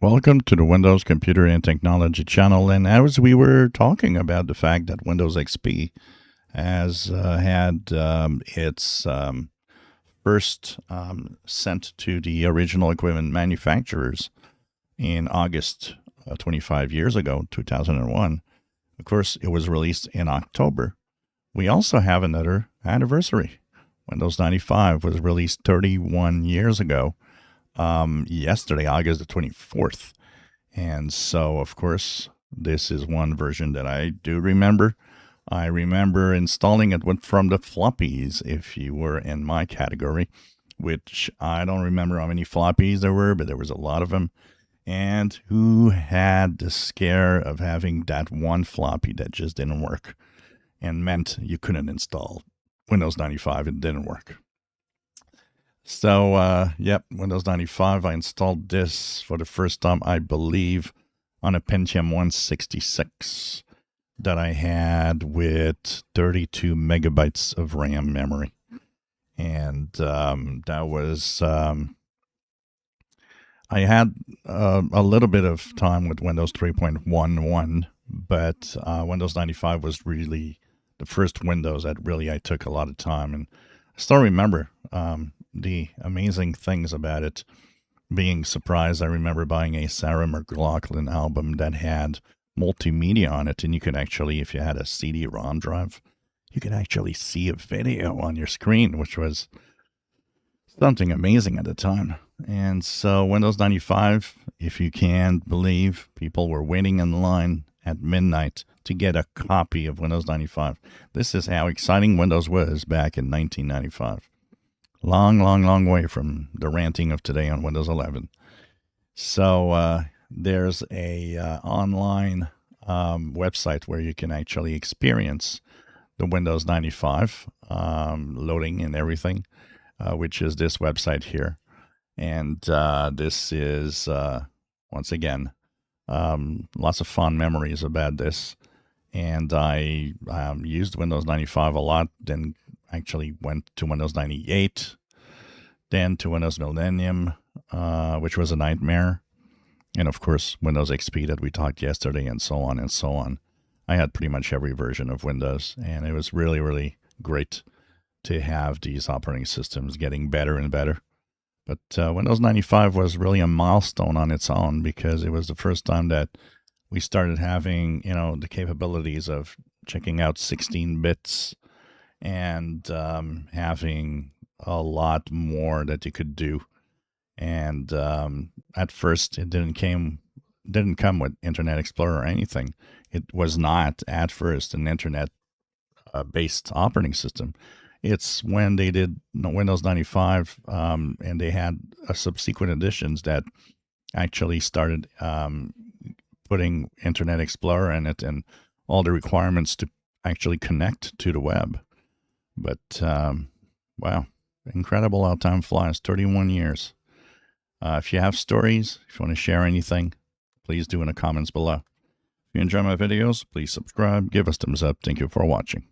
Welcome to the Windows Computer and Technology channel. And as we were talking about the fact that Windows XP has had its first sent to the original equipment manufacturers in August 25 years ago, 2001. Of course, it was released in October. We also have another anniversary. Windows 95 was released 31 years ago, yesterday, August the 24th. And so, of course, this is one version that I do remember. I remember installing it from the floppies, if you were in my category, which I don't remember how many floppies there were, but there was a lot of them. And who had the scare of having that one floppy that just didn't work and meant you couldn't install Windows 95? It didn't work. So, Windows 95. I installed this for the first time, I believe, on a Pentium 166 that I had with 32 megabytes of RAM memory. And that was, I had a little bit of time with Windows 3.11, but Windows 95 was really the first Windows that really I took a lot of time. And I still remember the amazing things about it. Being surprised, I remember buying a Sarah McLachlan album that had multimedia on it, and you could actually, if you had a CD-ROM drive, you could actually see a video on your screen, which was something amazing at the time. And so Windows 95, if you can believe, people were waiting in line at midnight to get a copy of Windows 95. This is how exciting Windows was back in 1995. Long way from the ranting of today on Windows 11. So there's a online website where you can actually experience the Windows 95 loading and everything, which is this website here. And this is, once again, lots of fond memories about this. And I used Windows 95 a lot, then actually went to Windows 98, then to Windows Millennium, which was a nightmare. And of course, Windows XP that we talked yesterday, and so on and so on. I had pretty much every version of Windows, and it was really, really great to have these operating systems getting better and better. But Windows 95 was really a milestone on its own because it was the first time that we started having, the capabilities of checking out 16 bits and having a lot more that you could do. And at first, it didn't come with Internet Explorer or anything. It was not at first an internet-based operating system. It's when they did Windows 95 and they had subsequent editions that actually started putting Internet Explorer in it and all the requirements to actually connect to the web. But wow, incredible how time flies. 31 years. If you have stories, if you want to share anything, please do in the comments below. If you enjoy my videos, please subscribe, give us thumbs up. Thank you for watching.